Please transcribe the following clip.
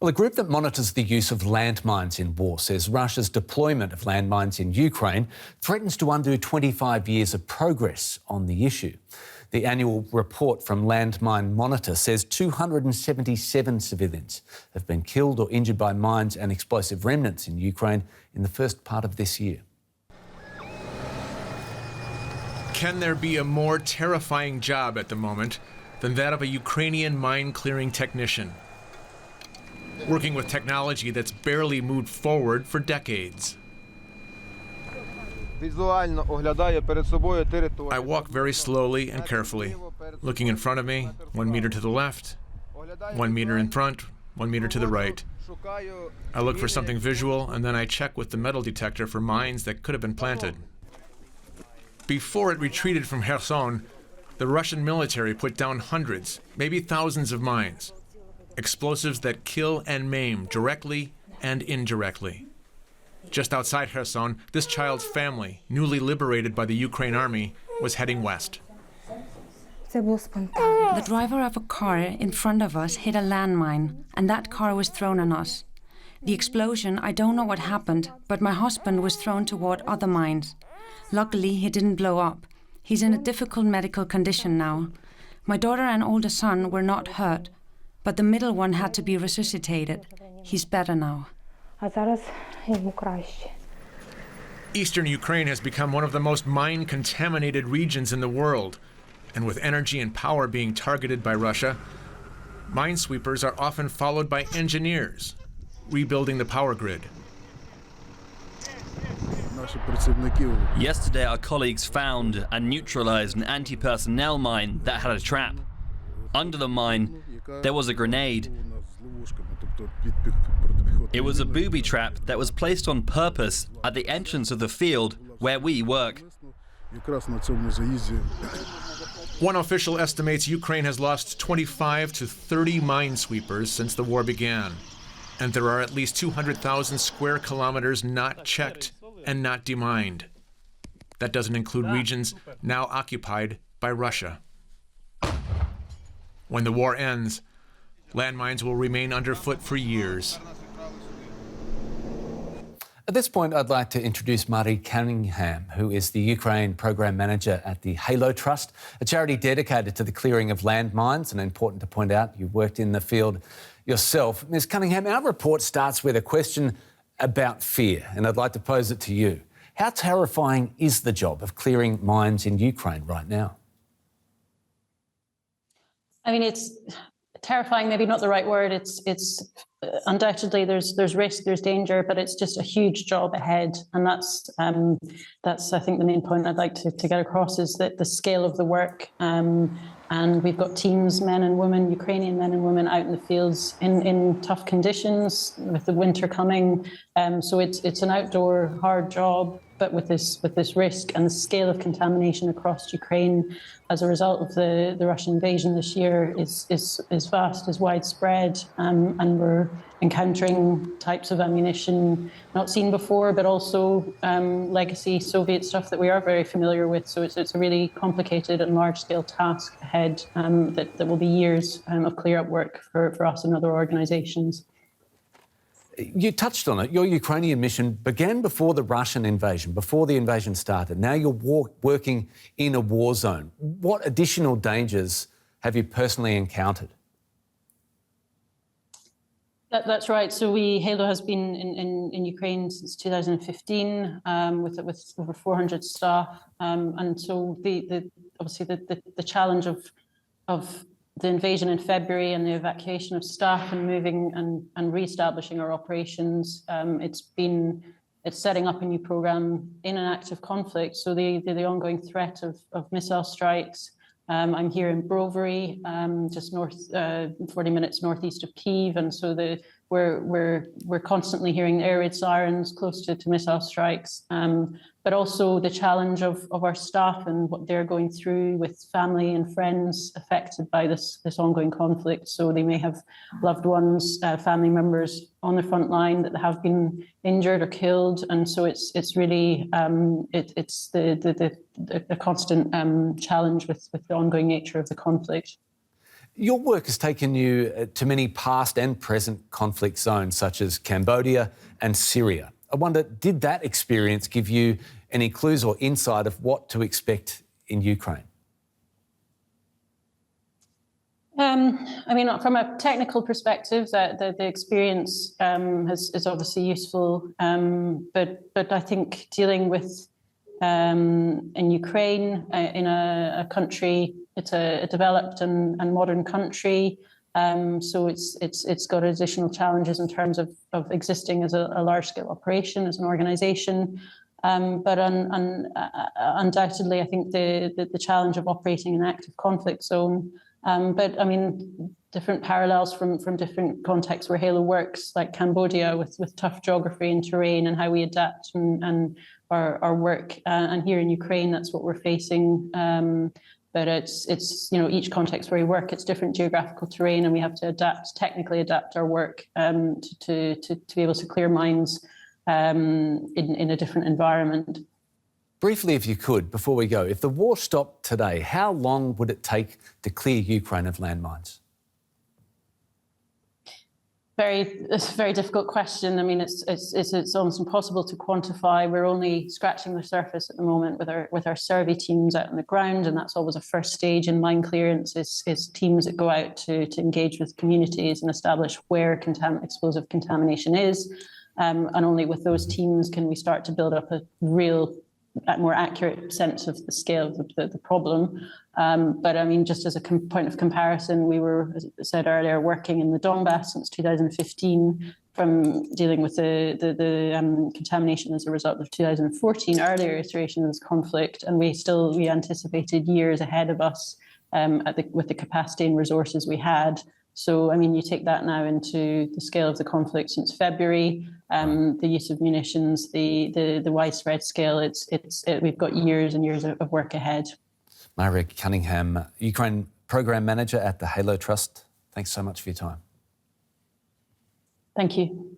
Well, a group that monitors the use of landmines in war says Russia's deployment of landmines in Ukraine threatens to undo 25 years of progress on the issue. The annual report from Landmine Monitor says 277 civilians have been killed or injured by mines and explosive remnants in Ukraine in the first part of this year. Can there be a more terrifying job at the moment than that of a Ukrainian mine-clearing technician? Working with technology that's barely moved forward for decades. I walk very slowly and carefully, looking in front of me, 1 meter to the left, 1 meter in front, 1 meter to the right. I look for something visual, and then I check with the metal detector for mines that could have been planted. Before it retreated from Kherson, the Russian military put down hundreds, maybe thousands of mines. Explosives that kill and maim directly and indirectly. Just outside Kherson, this child's family, newly liberated by the Ukraine army, was heading west. The driver of a car in front of us hit a landmine, and that car was thrown on us. The explosion, I don't know what happened, but my husband was thrown toward other mines. Luckily, he didn't blow up. He's in a difficult medical condition now. My daughter and older son were not hurt, but the middle one had to be resuscitated. He's better now. Eastern Ukraine has become one of the most mine-contaminated regions in the world. And with energy and power being targeted by Russia, minesweepers are often followed by engineers, rebuilding the power grid. Yesterday, our colleagues found and neutralized an anti-personnel mine that had a trap. Under the mine, there was a grenade. It was a booby trap that was placed on purpose at the entrance of the field where we work. One official estimates Ukraine has lost 25 to 30 minesweepers since the war began. And there are at least 200,000 square kilometers not checked and not demined. That doesn't include regions now occupied by Russia. When the war ends, landmines will remain underfoot for years. At this point, I'd like to introduce Marty Cunningham, who is the Ukraine Program Manager at the Halo Trust, a charity dedicated to the clearing of landmines. And important to point out, you worked in the field yourself. Ms. Cunningham, our report starts with a question about fear, and I'd like to pose it to you. How terrifying is the job of clearing mines in Ukraine right now? I mean, it's terrifying, maybe not the right word. It's undoubtedly there's risk, there's danger, but it's just a huge job ahead. And that's I think the main point I'd like to get across is that the scale of the work. And we've got teams, men and women, Ukrainian men and women out in the fields in tough conditions with the winter coming. So it's an outdoor hard job, but with this risk and the scale of contamination across Ukraine as a result of the Russian invasion this year is vast, is widespread, and we're encountering types of ammunition not seen before, but also legacy Soviet stuff that we are very familiar with. So it's a really complicated and large-scale task ahead that will be years of clear-up work for us and other organisations. You touched on it. Your Ukrainian mission began before the Russian invasion, before the invasion started. Now you're working in a war zone. What additional dangers have you personally encountered? That's right. So Halo has been in Ukraine since 2015 with over 400 staff. And so obviously the challenge of the invasion in February and the evacuation of staff and moving and re-establishing our operations, it's setting up a new program in an active conflict. So the ongoing threat of missile strikes. I'm here in Brovary, just 40 minutes northeast of Kyiv, and so we're constantly hearing air raid sirens close to missile strikes. But also the challenge of our staff and what they're going through with family and friends affected by this ongoing conflict. So they may have loved ones, family members on the front line that have been injured or killed, and so it's really it's the constant challenge with the ongoing nature of the conflict. Your work has taken you to many past and present conflict zones, such as Cambodia and Syria. I wonder, did that experience give you any clues or insight of what to expect in Ukraine? I mean, from a technical perspective, the experience is obviously useful, but I think dealing with in Ukraine, in a country, it's a developed and modern country, so it's got additional challenges in terms of existing as a large-scale operation, as an organisation. But undoubtedly, I think the challenge of operating in an active conflict zone. But I mean, different parallels from different contexts where Halo works, like Cambodia with tough geography and terrain and how we adapt and our work. And here in Ukraine, that's what we're facing. But it's each context where we work, it's different geographical terrain, and we have to technically adapt our work to be able to clear mines in a different environment. Briefly, if you could, before we go, if the war stopped today, how long would it take to clear Ukraine of landmines? It's a very difficult question. I mean, it's almost impossible to quantify. We're only scratching the surface at the moment with our survey teams out on the ground, and that's always a first stage in mine clearance. Is teams that go out to engage with communities and establish where explosive contamination is, and only with those teams can we start to build up a more accurate sense of the scale of the problem. But I mean, just as a point of comparison, we were, as I said earlier, working in the Donbass since 2015, from dealing with the contamination as a result of 2014, earlier iteration of this conflict, and we anticipated years ahead of us with the capacity and resources we had. So, I mean, you take that now into the scale of the conflict since February, the use of munitions, the widespread scale. We've got years and years of work ahead. Maria Cunningham, Ukraine Program Manager at the Halo Trust. Thanks so much for your time. Thank you.